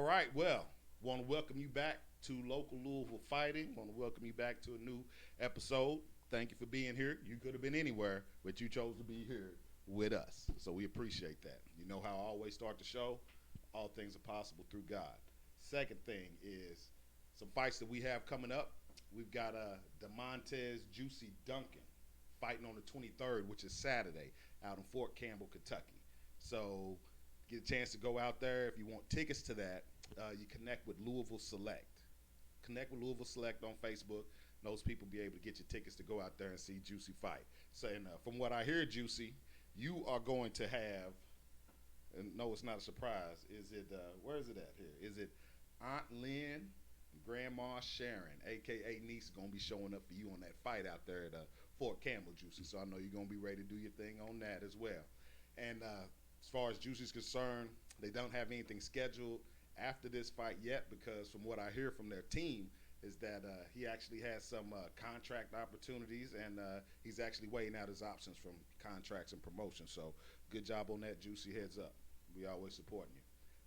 right, well, want to welcome you back to local Louisville fighting. Want to welcome you back to a new episode. Thank you for being here. You could have been anywhere, but you chose to be here with us. So we appreciate that. You know how I always start the show? All things are possible through God. Second thing is some fights that we have coming up. We've got DeMontez Juicy Duncan fighting on the 23rd, which is Saturday, out in Fort Campbell, Kentucky. So get a chance to go out there. If you want tickets to that, you connect with Louisville Select. Connect with Louisville Select on Facebook. Those people be able to get you tickets to go out there and see Juicy fight. So, and from what I hear, Juicy, you are going to have, and no, it's not a surprise. Is it, where is it at here? Is it Aunt Lynn and Grandma Sharon, a.k.a. niece, going to be showing up for you on that fight out there at Fort Campbell, Juicy. So I know you're going to be ready to do your thing on that as well. And as far as Juicy's concerned, they don't have anything scheduled after this fight yet because from what I hear from their team is that he actually has some contract opportunities and he's actually weighing out his options from contracts and promotions. So good job on that, Juicy. Heads up. We always supporting you.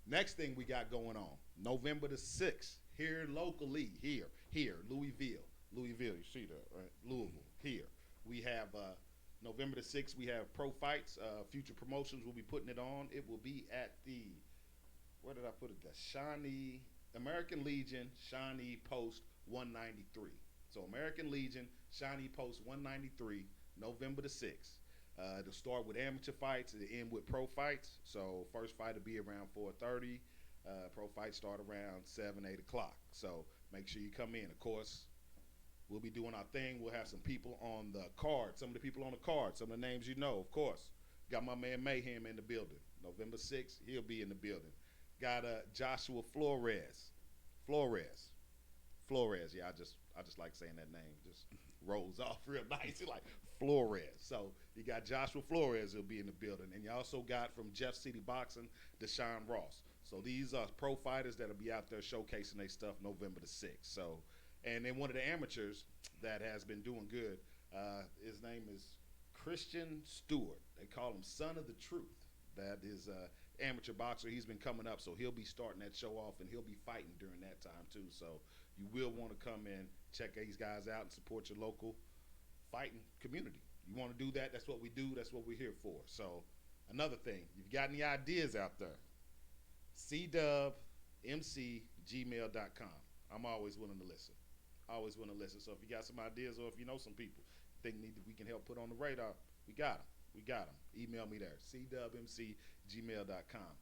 Next thing we got going on, November the 6th, here locally, here, Louisville, you see that, right? Louisville, here. We have November the 6th, we have pro fights. Future promotions will be putting it on. It will be at the, where did I put it? The Shawnee, American Legion, Shawnee Post 193. So American Legion, Shawnee Post 193, November the 6th. It'll start with amateur fights, it'll end with pro fights. So first fight will be around 4:30. Pro fights start around 7, 8 o'clock. So make sure you come in. Of course, we'll be doing our thing. We'll have some people on the card. Some of the people on the card, some of the names you know, of course. Got my man Mayhem in the building. November 6th, he'll be in the building. Got Joshua Flores. Yeah, I just like saying that name. Just rolls off real nice. Like Flores. So you got Joshua Flores who'll be in the building. And you also got from Jeff City Boxing, Deshaun Ross. So these are pro fighters that'll be out there showcasing their stuff November the 6th. So, and then one of the amateurs that has been doing good, his name is Christian Stewart. They call him Son of the Truth. That is amateur boxer. He's been coming up, so he'll be starting that show off, and he'll be fighting during that time too. So you will want to come in, check these guys out, and support your local fighting community. You want to do that? That's what we do. That's what we're here for. So another thing, if you got any ideas out there, cdubmc@gmail.com. I'm always willing to listen. Always willing to listen. So if you got some ideas or if you know some people think we can help put on the radar, we got them. Email me there, cdubmc@gmail.com.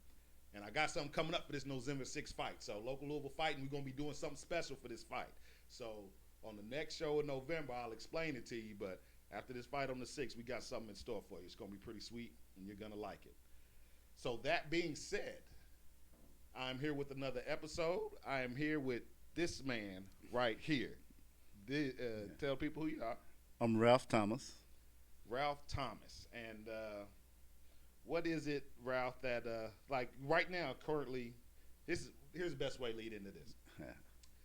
And I got something coming up for this November 6th fight. So local Louisville fighting, we're going to be doing something special for this fight. So on the next show in November, I'll explain it to you. But after this fight on the 6th, we got something in store for you. It's going to be pretty sweet, and you're going to like it. So that being said, I'm here with another episode. I am here with this man right here. Tell people who you are. I'm Ralph Thomas. Ralph Thomas. And what is it, Ralph, that like right now, currently, here's the best way to lead into this.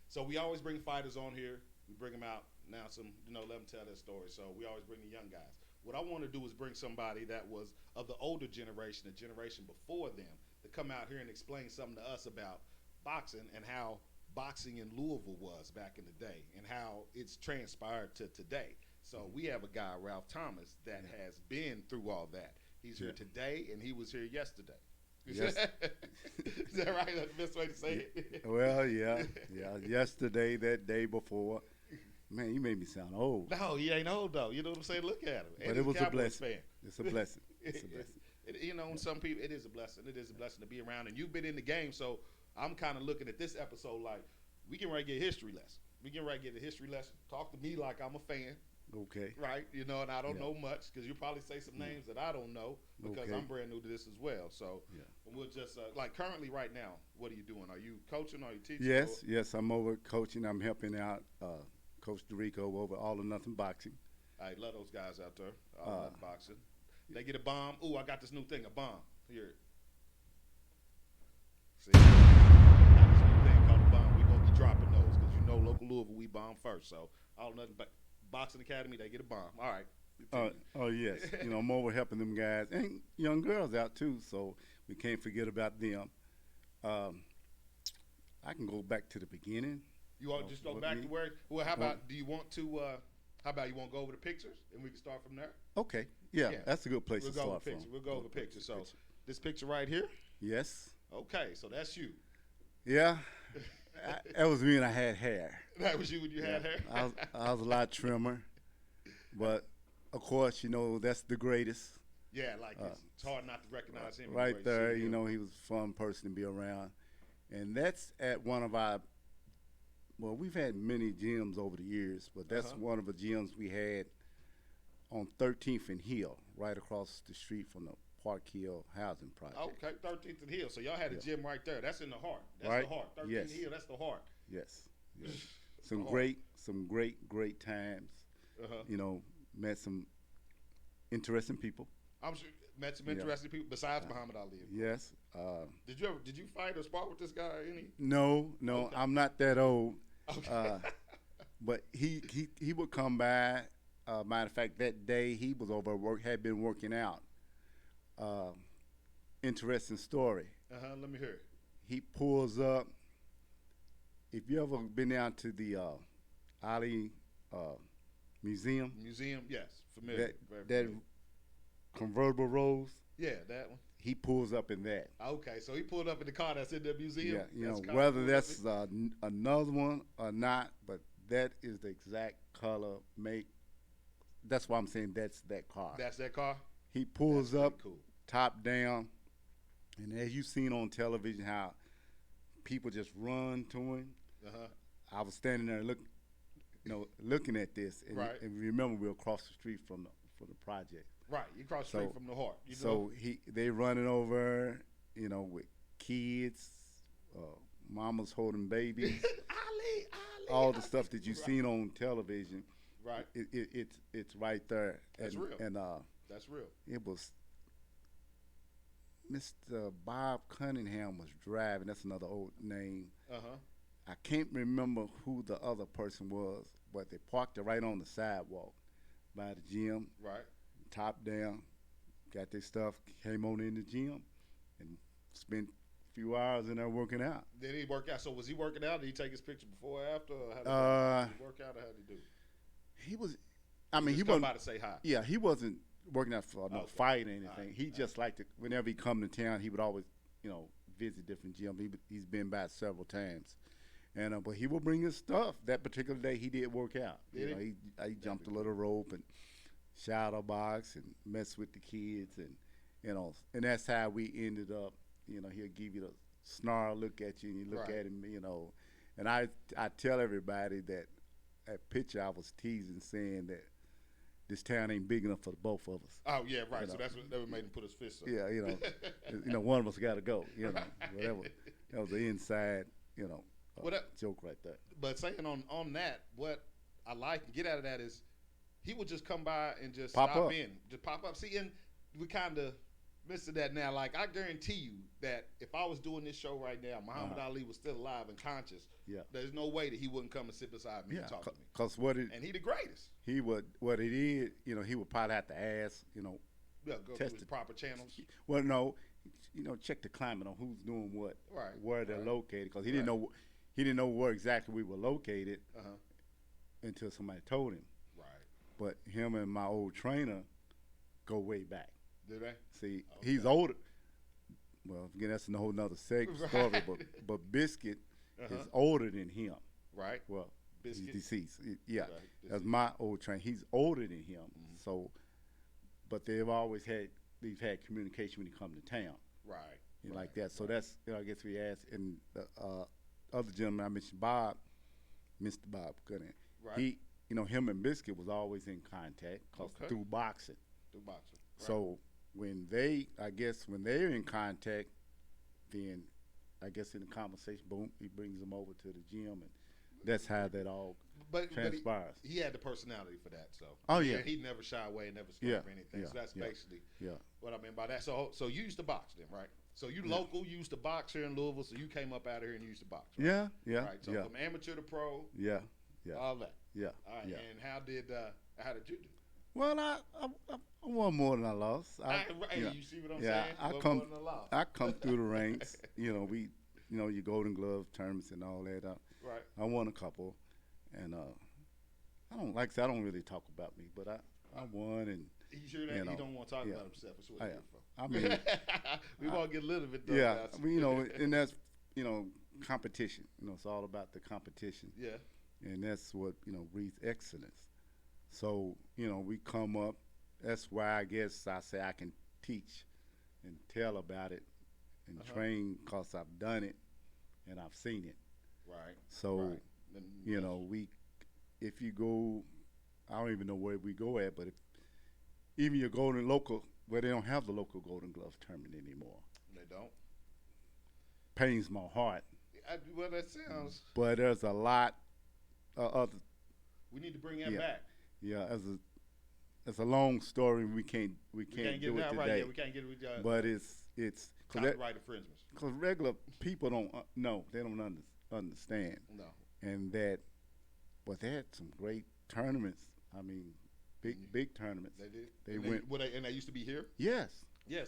So we always bring fighters on here. We bring them out, announce them, let them tell their story. So we always bring the young guys. What I want to do is bring somebody that was of the older generation, the generation before them, to come out here and explain something to us about boxing and how boxing in Louisville was back in the day and how it's transpired to today. So we have a guy, Ralph Thomas, that has been through all that. He's here today, and he was here yesterday. Yes. Is that right? That's the best way to say it? Well, yeah. Yesterday, that day before. Man, you made me sound old. No, he ain't old, though. You know what I'm saying? Look at him. But it was a blessing. It's a blessing. It's a blessing. Some people, it is a blessing. It is a blessing to be around. And you've been in the game, so I'm kind of looking at this episode like we can get a history lesson. Talk to me like I'm a fan. Okay. Right? And I don't know much because you probably say some names that I don't know because I'm brand new to this as well. So we'll just, like currently right now, what are you doing? Are you coaching? Are you teaching? Yes, I'm over coaching. I'm helping out Coach DeRico over All or Nothing Boxing. I love those guys out there, All or Nothing Boxing. They get a bomb. Ooh, I got this new thing, a bomb. Here. See? I got this new thing called a bomb. We're going to be dropping those because local Louisville, we bomb first. So All or Nothing Boxing Academy, they get a bomb. All right. Oh, yes. I'm over helping them guys and young girls out, too, so we can't forget about them. I can go back to the beginning. You want to just go back to where? Well, how about do you want to? How about you want to go over the pictures and we can start from there? Okay. Yeah, that's a good place We'll to go start over pictures. from. We'll go over pictures. So this picture right here. Yes. Okay, so that's you. Yeah. That was me when I had hair. That was you when you had hair. I was a lot trimmer, but of course, that's the greatest. Yeah, like it's hard not to recognize him. Right there, he was a fun person to be around, and that's at one of our. Well, we've had many gyms over the years, but that's one of the gyms we had on 13th and Hill, right across the street from the Park Hill Housing Project. Okay, 13th and Hill. So y'all had a gym right there. That's in the heart. That's right? the heart. 13th Yes. and Hill. That's the heart. Yes. Some great times. Met some interesting people. I'm sure met some interesting people besides Muhammad Ali. Yes. Did you fight or spar with this guy any? No, Okay. I'm not that old. Okay. But he would come by. Matter of fact, that day he was over had been working out. Interesting story. Let me hear it. He pulls up. If you ever been down to the Ali Museum, Yes, familiar. that familiar. convertible Rose, Yeah, that one. he pulls up in that. Okay, so he pulled up in the car that's in the museum. Yeah, That's whether that's another one or not, but that is the exact color, make. That's why I'm saying that's that car. That's that car. He pulls That's up, pretty cool. top down, and as you've seen on television, how people just run to him. I was standing there looking at this, and, Right. and remember we were across the street from the project. Right, you cross the street from the heart. They running over, with kids, mamas holding babies, Ali, all the stuff that you've seen on television. Right. It's right there. That's real. And that's real. it was Mr. Bob Cunningham was driving. That's another old name. I can't remember who the other person was, but they parked it right on the sidewalk by the gym. Right. Top down, got their stuff, came on in the gym, and spent a few hours in there working out. Did he work out? So was he working out? Did he take his picture before or after? Or did he work out or how did he do? He was. He wasn't by to say hi. Yeah, he wasn't working out for no fight or anything. Right. He just liked to. Whenever he come to town, he would always, visit different gyms. He's been by several times, and but he would bring his stuff. That particular day, he did work out. Did he jumped a little rope and shadow box and messed with the kids, and and that's how we ended up. He'll give you the snarl look at you, and you look Right. at him, and I tell everybody that picture I was teasing, saying that this town ain't big enough for the both of us. Oh yeah, right. So that made him put his fist up. Yeah, one of us got to go. Whatever. That was the inside, joke right there. But saying on that, what I like and get out of that is he would just come by and just Pop stop up. in, just pop up. See, and we kind of missed that now. Like I guarantee you that if I was doing this show right now, Muhammad Ali was still alive and conscious. Yeah. There's no way that he wouldn't come and sit beside me and talk to me. Cause And he the greatest. what he did, he would probably have to ask, Yeah, go test through his proper channels. Well, no, check the climate on who's doing what, Right, where they're right. located, because he didn't know where exactly we were located until somebody told him. Right. But him and my old trainer go way back. Do they? See, he's older. Well, again, that's a whole nother story. But Biscuit is older than him. Right. Well, Biscuit? he's deceased. Yeah, Right, that's deceased. my old trainer. He's older than him. So, but we've had communication when he come to town. Right. Like that. So that's, I guess we asked, and the other gentleman I mentioned, Bob, Mr. Bob Cunningham. Right. He, him and Biscuit was always in contact through boxing. Do boxing. Right. So when they're in contact, then I guess in the conversation, boom, he brings them over to the gym, and that's how that all transpires. He had the personality for that. So he never shy away and never scared of anything. So that's basically what I mean by that. So you used to box then, right? So you local, you used to box here in Louisville. So you came up out of here and you used to box. Right? Yeah. Right. So from amateur to pro. Yeah. All that. Yeah. All right. Yeah. And how did you do? Well, I won more than I lost. You see what I'm saying? Yeah, More than a loss. I come through the ranks. We your Golden Glove tournaments and all that. Right. I won a couple, and I don't like I said, I don't really talk about me, but I won, and You sure that he don't want to talk about himself? That's what I mean, we want to get a little bit. Yeah, I mean, and that's competition. It's all about the competition. Yeah. And that's what breeds excellence. So we come up. That's why I guess I say I can teach and tell about it and train because I've done it and I've seen it. Right. So if you go, I don't even know where we go at, but if even your golden local, well, they don't have the local Golden Glove tournament anymore. They don't. Pains my heart. Well, that sounds. But there's a lot of other. We need to bring that back. Yeah, it's a long story. We can't do it today. Right, yeah, we can't get it. But it's copyright infringements. Because regular people don't know. They don't understand. No. And but they had some great tournaments. I mean, big tournaments. They did. They went. And they used to be here. Yes. Yeah.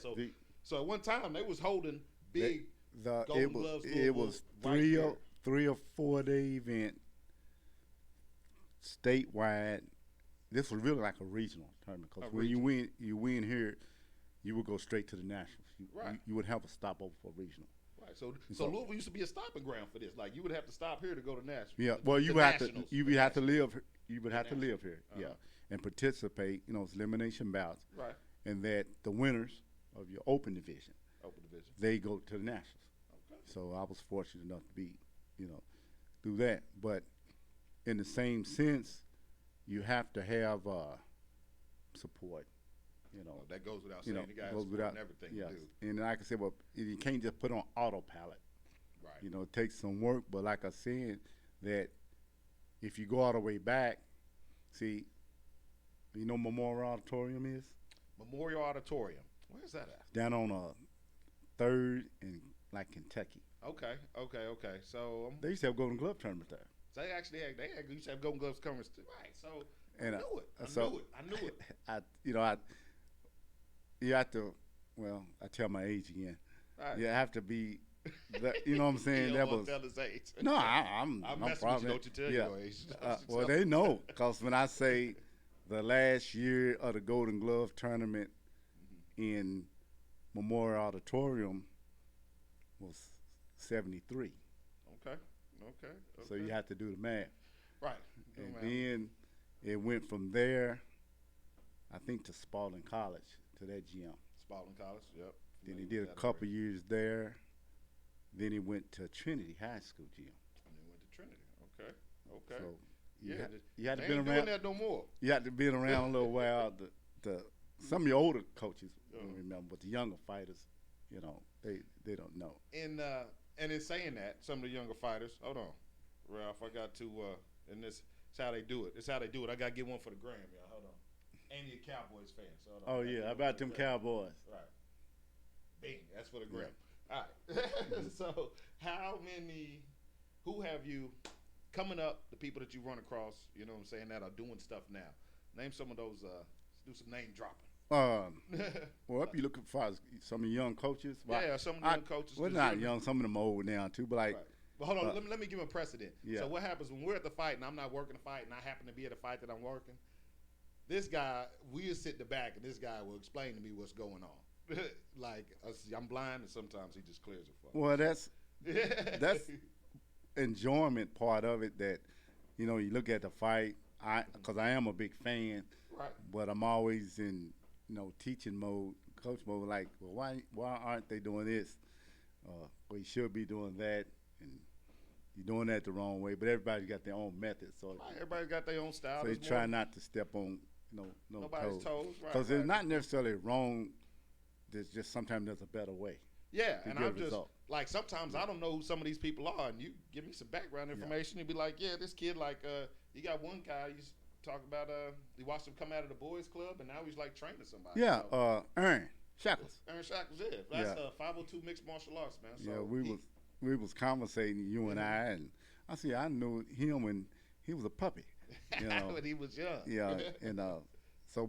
So at one time they was holding big Golden Gloves. It was three or 4 day event, statewide. This was really like a regional tournament because when you win here, you would go straight to the nationals. You would have a stopover for regional. Right. So Louisville used to be a stopping ground for this. Like you would have to stop here to go to nationals. Yeah. Well, you would have to live. You would have to live here. Yeah. And participate. It's elimination bouts. Right. And that the winners of your open division, they go to the nationals. Okay. So I was fortunate enough to be, do that. But in the same sense, you have to have support. That goes without saying. You guys goes without everything yes. you do. And like I said, well, you can't just put on autopilot. Right. It takes some work. But like I said, that if you go all the way back, see, Memorial Auditorium is? Memorial Auditorium. Where's that at? Down on 3rd in Kentucky. Okay. So they used to have Golden Glove tournament there. So they actually used to have Golden Gloves tournaments too. Right. So I knew it. I knew it. You have to. Well, I tell my age again. Right. You have to be. You know what I'm saying? You that don't was. tell his age. No, I'm messing with you. Don't you tell your age? Well, they know because when I say the last year of the Golden Glove tournament in Memorial Auditorium was 73. Okay. So you have to do the math. Right. And then it went from there, I think, to Spalding College, to that gym. Spalding College, yep. Then he did a couple years there. Then he went to Trinity High School gym. And then went to Trinity. Okay. So You had to be been around. doing that no more. You had to been around a little while. Some of your older coaches don't remember, but the younger fighters, they don't know. And in saying that, some of the younger fighters, hold on, Ralph, I got to, and this is how they do it. I got to get one for the gram, y'all. Hold on. And you a Cowboys fan. So Oh, yeah, how about them Cowboys? Right. Bing, that's for the gram. Yeah. All right. So who have you, coming up, the people that you run across, that are doing stuff now? Name some of those, do some name dropping. Well, if you looking for some of the young coaches. Some of the young coaches. Well, not young. Some of them old now too, but like. Right. Well, hold on. Let me give a precedent. Yeah. So what happens when we're at the fight and I'm not working the fight and I happen to be at a fight that I'm working? This guy, we'll sit in the back and this guy will explain to me what's going on. Like I'm blind and sometimes he just clears it for me. Well, that's enjoyment part of it. That you look at the fight. Because I am a big fan. Right. But I'm always in teaching mode, coach mode. Like, well, why aren't they doing this? Well, you should be doing that, and you're doing that the wrong way. But everybody's got their own method, so everybody's got their own style. So they try not to step on nobody's toes. Right. Because it's not necessarily wrong. There's just sometimes there's a better way. Yeah, and I'm just like sometimes I don't know who some of these people are, and you give me some background information. You'd be like, yeah, this kid you got one guy you talk about you watched him come out of the boys club, and now he's like training somebody. Yeah, Aaron Shackles. Aaron Shackles, yeah. That's 502 mixed martial arts, man. So yeah, we was conversating, you and I knew him when he was a puppy. When he was young. Yeah, and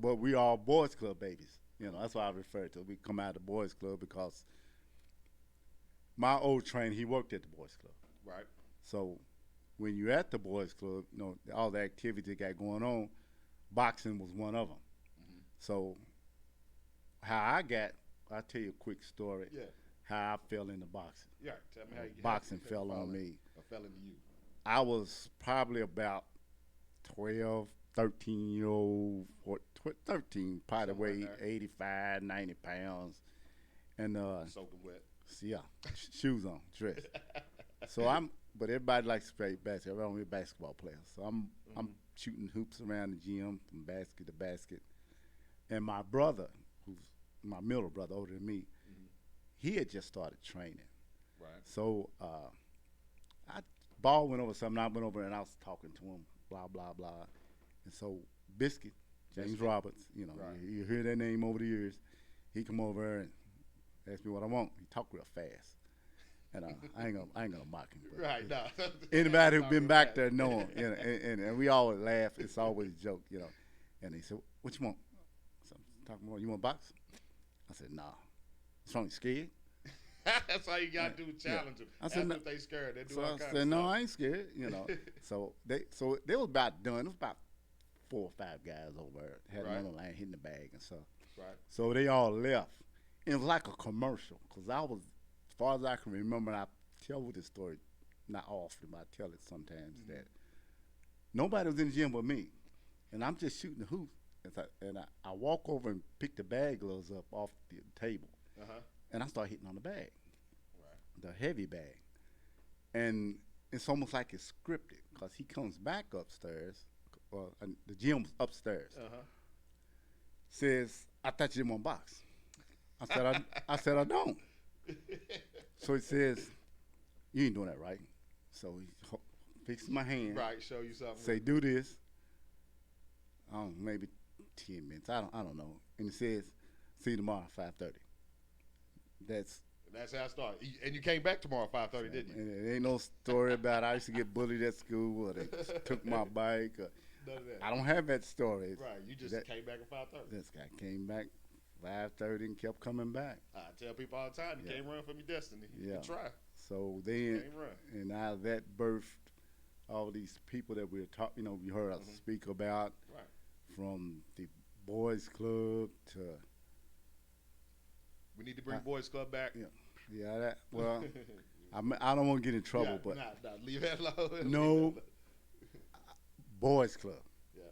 but we all boys club babies. That's why I refer to it. We come out of the boys club because my old trainer, he worked at the boys club. Right. So when you're at the boys club, you know, all the activity they got going on, boxing was one of them. Mm-hmm. So I'll tell you a quick story. Yeah. How I fell into boxing. Yeah. Tell me how you Boxing how fell you on me. Or fell into you. I was probably about 12, 13-year-old, 13, probably Something like weighed that. 85, 90 pounds. And Soaking wet. yeah, shoes on, dress. But everybody likes to play basketball. I'm a basketball player. So I'm shooting hoops around the gym from basket to basket. And my brother, who's my middle brother, older than me, he had just started training. Right. So ball went over something. I went over and I was talking to him, blah, blah, blah. And so Biscuit, James Roberts, you know, Right. you hear that name over the years. He come over and asked me what I want. He talked real fast. And I ain't gonna mock him. But Right. No. anybody who's been back there know him. You know, and we always laugh. It's always a joke, you know. And he said, "What you want?" So I'm talking about, you want box? I said, "Nah." What's wrong? You scared? That's all you gotta do. Challenge them. I said, That's what they scared. They do So all I kinds said, of "No, stuff. I ain't scared." You know. so they was about done. It was about 4 or 5 guys over there. Had Right. another line hitting the bag and stuff. Right. So they all left. It was like a commercial because I was, as far as I can remember, and I tell this story not often, but I tell it sometimes, that nobody was in the gym but me. And I'm just shooting the hoop. And I walk over and pick the bag gloves up off the table. Uh-huh. And I start hitting on the bag, Right. the heavy bag. And it's almost like it's scripted because he comes back upstairs. And the gym's upstairs. Uh-huh. Says, "I thought you didn't want to box." I said, "I don't." So he says, "You ain't doing that right." So he fixes my hand. Right. Show you something. Say, "Do this." I don't know, maybe 10 minutes. I don't know. And he says, "See you tomorrow, 5:30." That's how I started. And you came back tomorrow at 5:30, didn't you? And it ain't no story about I used to get bullied at school or they took my bike. None of that. I don't have that story. Right. You just came back at 5:30. This guy came back 5:30 and kept coming back. I tell people all the time, you can't run from your destiny. You Yeah. can try. So then, Can't run. and now that birthed all these people that we're talking. You know, you heard us speak about, Right. from the boys club to We need to bring Boys Club back. yeah. That well, I don't want to get in trouble, Yeah, but nah, leave that alone. no boys club. Yeah,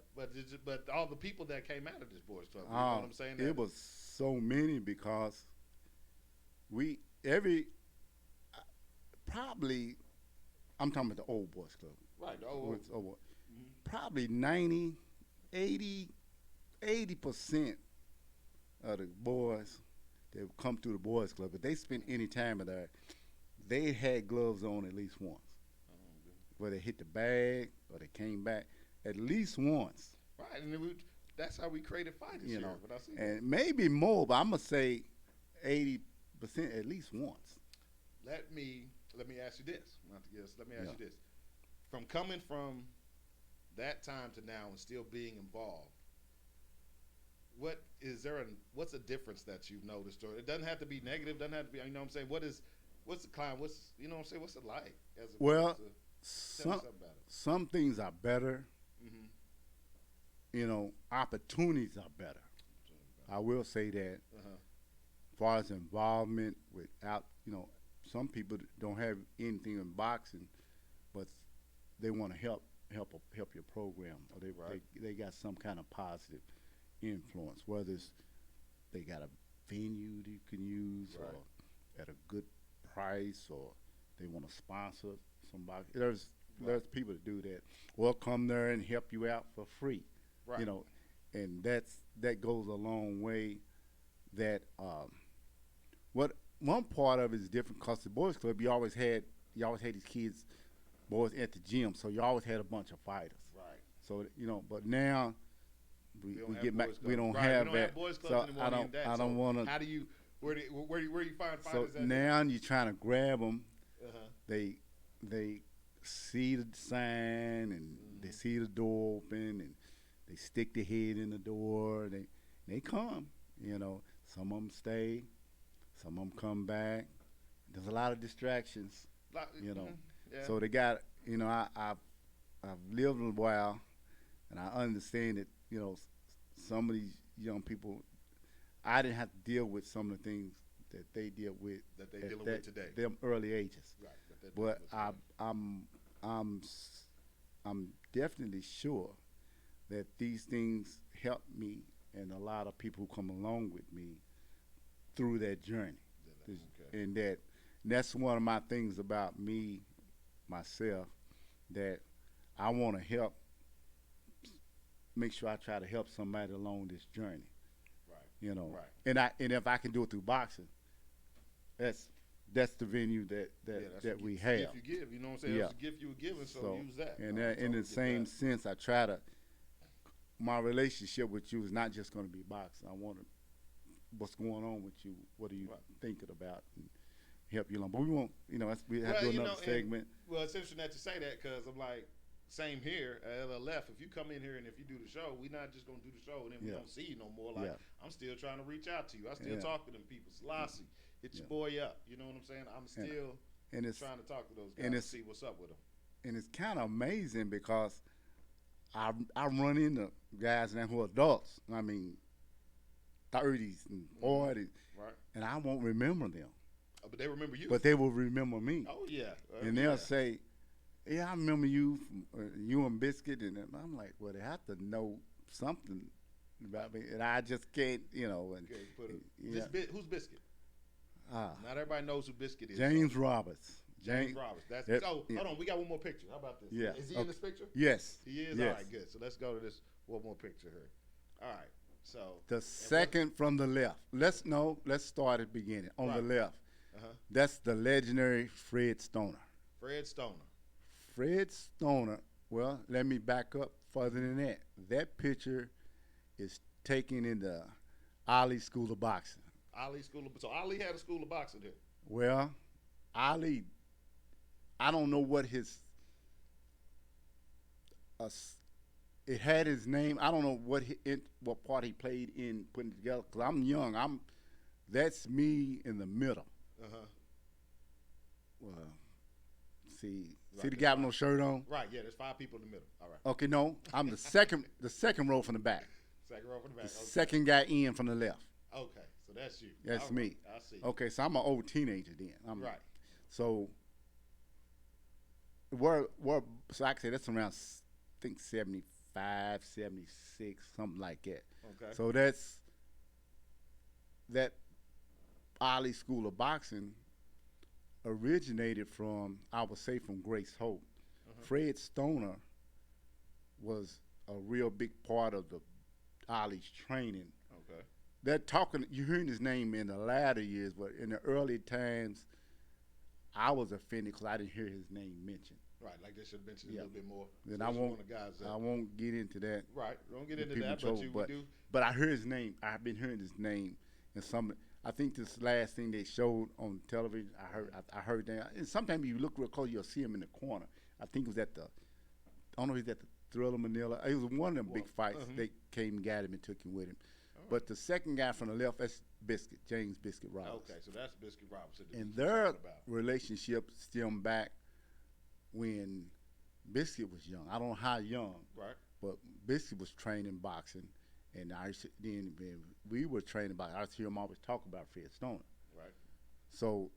but all the people that came out of this Boys Club, you know what I'm saying? It was so many because probably I'm talking about the old boys club. right. Probably 90, 80% of the boys that would come through the boys club, if they spent any time in there, they had gloves on at least once. Whether they hit the bag or they came back at least once. Right, and that's how we created fighters You here. know, But I see and maybe more, but I'm gonna say 80% at least once. Let me ask you this. Not to guess. Let me ask Yeah. you this. From coming from that time to now and still being involved, what's a difference that you've noticed? Or it doesn't have to be negative. Doesn't have to be. You know what I'm saying? What's the climb? You know what I'm saying? What's it like? Tell me something about it. Some things are better. Mm-hmm. You know, opportunities are better. I will say that. Uh-huh. As far as involvement without, you know, some people don't have anything in boxing, but they want to help your program, or they got some kind of positive influence. Whether it's they got a venue that you can use, Right. or at a good price, or they want to sponsor somebody. There's people that do that, or come there and help you out for free. Right. You know, and that goes a long way. That one part of it is different because the boys club you always had these kids, boys at the gym, so you always had a bunch of fighters. Right. So you know, but now we don't have get back. boys We don't clubs. have we don't that. have boys So clubs anymore. I don't want to. How do you? Where do you find So fighters at? now you're trying to grab them. Uh-huh. They see the sign and they see the door open and they stick their head in the door. They come. You know, some of them stay, some of them come back. there's a lot of distractions, you know. Yeah. So they got, I've lived a while, and I understand that, some of these young people, I didn't have to deal with some of the things that they deal with that they dealing with today. Them early ages. Right. But I'm definitely sure that these things help me and a lot of people who come along with me through that journey. Okay. And that's one of my things about me, myself, that I want to help, make sure I try to help somebody along this journey. Right. Right. And if I can do it through boxing, that's the venue that we have. Gift you give, you know what I'm saying? Yeah. That's the gift you were given, so use that. And in the same sense, I try to, my relationship with you is not just going to be boxing. I want to, what's going on with you? What are you thinking about? And help you along. But we won't, we have to do another segment. Well, it's interesting that you say that because I'm like, same here at LLF. If you come in here and if you do the show, we're not just going to do the show and then we don't see you no more. Like, I'm still trying to reach out to you. I still talk to them people. Selassie, hit your boy up. You know what I'm saying? I'm still trying to talk to those guys and see what's up with them. And it's kind of amazing because I run into guys now who are adults. I mean, 30s and 40s. Right. And I won't remember them. But they remember you. But they will remember me. Oh, yeah. And they'll say, yeah, I remember you from you and Biscuit. And I'm like, well, they have to know something about me. And I just can't, And, who's Biscuit? Not everybody knows who Biscuit is. James Roberts. James Roberts. Hold on. We got one more picture. How about this? Yeah. Is he in this picture? Yes. He is? Yes. All right, good. So let's go to this one more picture here. All right. So the second from the left. Let's start at the beginning. On the left. That's the legendary Fred Stoner. Fred Stoner. Fred Stoner. Well, let me back up further than that. That picture is taken in the Ali School of Boxing. So Ali had a school of boxing here. Well, Ali, I don't know what his it had his name. I don't know what part he played in putting it together. Cause I'm young. That's me in the middle. Well, see the guy with no shirt on. Right. Yeah. There's 5 people in the middle. All right. Okay. No, I'm the second row from the back. Second row from the back. The second guy in from the left. Okay. So that's you. That's me. I see. Okay. So I'm an old teenager then. Right. So so I can say that's around, I think 75, 76, something like that. Okay. So that's that Ali School of Boxing originated from, I would say, from Grace Hope. Fred Stoner was a real big part of the Ali's training. Okay. You're hearing his name in the latter years, but in the early times, I was offended because I didn't hear his name mentioned. Right, like they should have mentioned a little bit more. Then so I won't get into that. Right, don't get into that, but do. But I heard his name. I've been hearing his name in some. I think this last thing they showed on television, I heard that. And sometimes you look real close, you'll see him in the corner. I think it was at the, I don't know if he was at the Thriller Manila. It was one of them big fights. They came and got him and took him with him. But the second guy from the left, that's Biscuit, James Biscuit Roberts. Okay, so that's Biscuit Roberts. And their relationship stemmed back when Biscuit was young. I don't know how young, right? But Biscuit was training boxing, and then we were training boxing. I hear him always talk about Fred Stoner. Right. So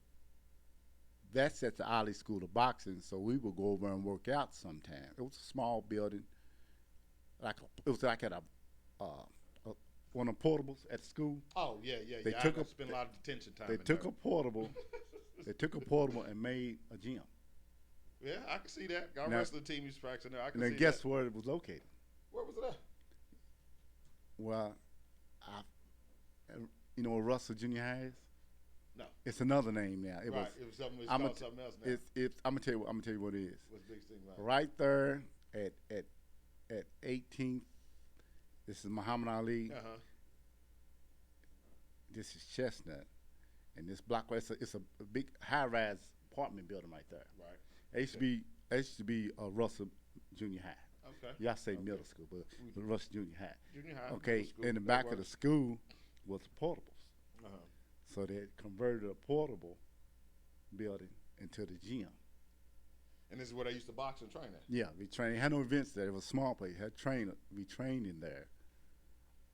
that's at the Ali School of Boxing. So we would go over and work out sometime. It was a small building, it was like at one of the portables at school. Oh yeah. They I spent a lot of detention time. They took a portable. They took a portable and made a gym. Yeah, I can see that. Our rest of the team used to practice in there. I can see that. Guess where it was located? Where was it at? Well, you know what Russell Junior High is? No. It's another name now. It was called something else now. I'm gonna tell you what it is. What's the big thing about? Right there at 18th. This is Muhammad Ali. This is Chestnut, and this block. It's a big high-rise apartment building right there. Right. It used to be Russell Junior High. Okay. Y'all say middle school, but Russell Junior High. Junior high. Okay. In the back of the school was portables. Uh-huh. So they converted a portable building into the gym. And this is where they used to box and train at. Yeah, we trained. Had no events there. It was a small place. Had trainer. We trained in there.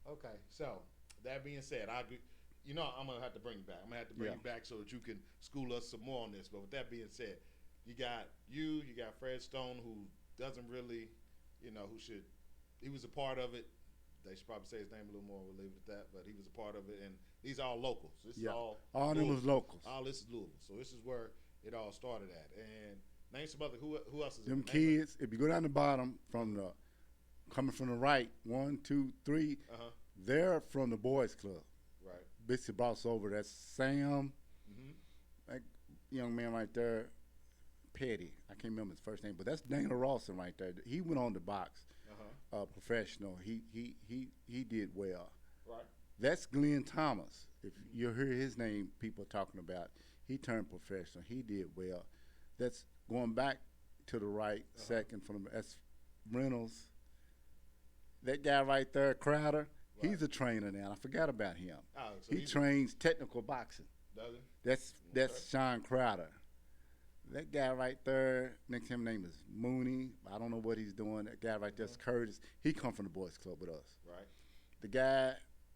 Okay, so that being said, I agree. You know, I'm gonna have to bring you back. I'm gonna have to bring you back so that you can school us some more on this. But with that being said, you got Fred Stone, who doesn't really, he was a part of it. They should probably say his name a little more. We'll leave it at that. But he was a part of it, and these are all locals. This is all them was locals. All this is Louisville. So this is where it all started at. And name some other. Who else is them kids? If you go down the bottom coming from the right, 1, 2, 3, they're from the boys club. Right. Bitsy boss over. That's Sam. That young man right there, Petty. I can't remember his first name, but that's Dana Rawson right there. He went on to box. Professional. He did well. Right. That's Glenn Thomas. If you hear his name, people talking about, he turned professional. He did well. That's going back to the right, second from that's Reynolds. That guy right there, Crowder, he's a trainer now. I forgot about him. Oh, so he trains technical boxing. Does he? That's Sean Crowder. That guy right there, next to him name is Mooney. I don't know what he's doing. That guy right there's Curtis. He come from the boys club with us. Right. The guy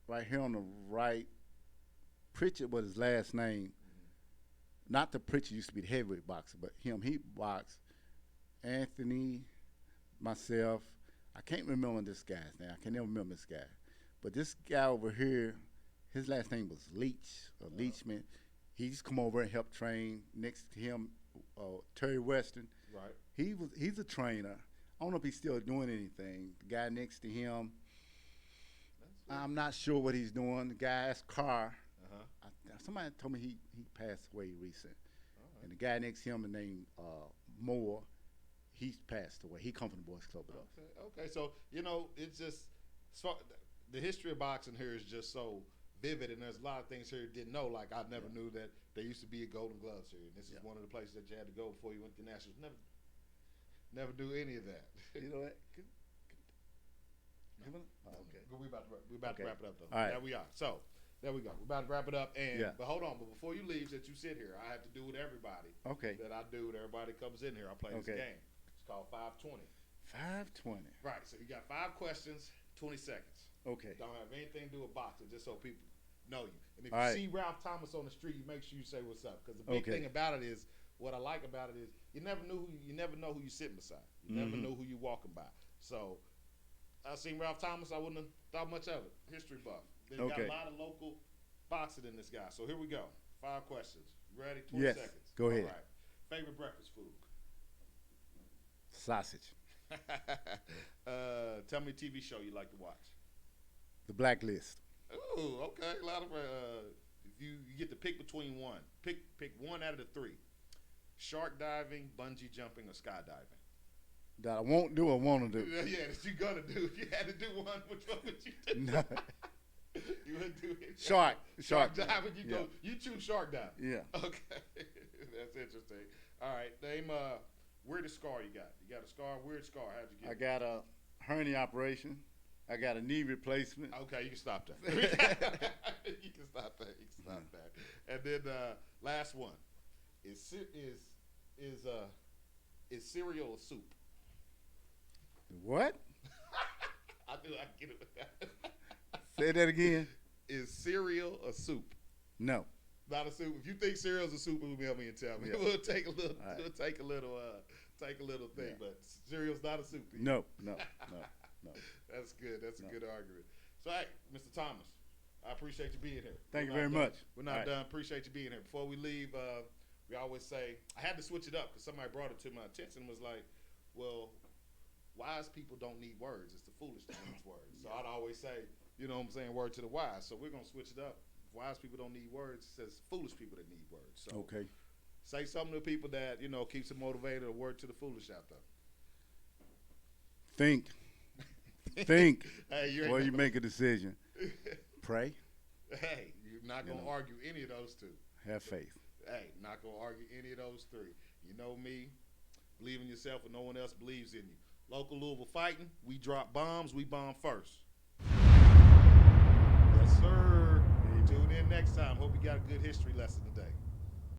right here on the right, Pritchard was his last name. Not the Pritchard used to be the heavyweight boxer, but him. He boxed. Anthony, myself. I can't remember this guy's name. I can never remember this guy. But this guy over here, his last name was Leach or Leachman. He just come over and help train. Next to him, Terry Weston. Right. He's a trainer. I don't know if he's still doing anything. The guy next to him, I'm not sure what he's doing. The guy's Carr. Somebody told me he passed away recent. Right. And the guy next to him named Moore, he's passed away. He come from the boys club with us. Okay. So it's just the history of boxing here is just so vivid, and there's a lot of things here you didn't know. Like I never knew that there used to be a Golden Gloves here, and this is one of the places that you had to go before you went to nationals. Never do any of that. You know what? Okay. We about to wrap it up though. All right. There we are. So there we go. We're about to wrap it up. But hold on. But before you leave, since you sit here, I have to do with everybody. Okay. That I do with everybody that comes in here. I play this game. It's called 520. 520. Right. So you got 5 questions, 20 seconds. Okay. Don't have anything to do with boxing, just so people know you. And if All you right. see Ralph Thomas on the street, you make sure you say what's up. Because the big thing about it is, what I like about it is, you never know who you're sitting beside. You never know who you're walking by. So I seen Ralph Thomas, I wouldn't have thought much of it. History buff. Then you got a lot of local boxing in this guy. So here we go. 5 questions. You ready? 20 seconds. Go ahead. All right. Favorite breakfast food? Sausage. Tell me a TV show you like to watch. The Blacklist. Ooh, okay. A lot of if you get to pick between one. Pick one out of the 3. Shark diving, bungee jumping, or skydiving. That I won't do or want to do. Yeah, that you gonna do. If you had to do one, which one would you do? No. You would do it. Shark diving. You choose shark diving. Yeah. Okay. That's interesting. All right. Name weirdest scar you got. You got a scar, weird scar. How'd you get it? I got a hernia operation. I got a knee replacement. Okay, you can stop that. You can stop that. And then last one. Is cereal a soup? What? I get it. Say that again. Is cereal a soup? No. Not a soup. If you think cereal's a soup, email me and tell me. Yeah. We'll take a little. Right. We'll take a little thing. Yeah. But cereal's not a soup. To you. No. That's good. That's a good argument. So, hey, Mr. Thomas, I appreciate you being here. Thank you very much. We're not done. Appreciate you being here. Before we leave, we always say, I had to switch it up because somebody brought it to my attention and was like, well, wise people don't need words. It's the foolish that needs words. So I'd always say, you know what I'm saying, word to the wise. So we're going to switch it up. Wise people don't need words. It says foolish people that need words. So Okay. say something to people that, keeps them motivated, a word to the foolish out there. Think. Think. Hey, before you make a decision. Pray. Hey, you're not going to argue any of those 2. Have faith. Hey, not going to argue any of those 3. You know me. Believe in yourself when no one else believes in you. Local Louisville fighting. We drop bombs. We bomb first. Yes, sir. Tune in next time. Hope you got a good history lesson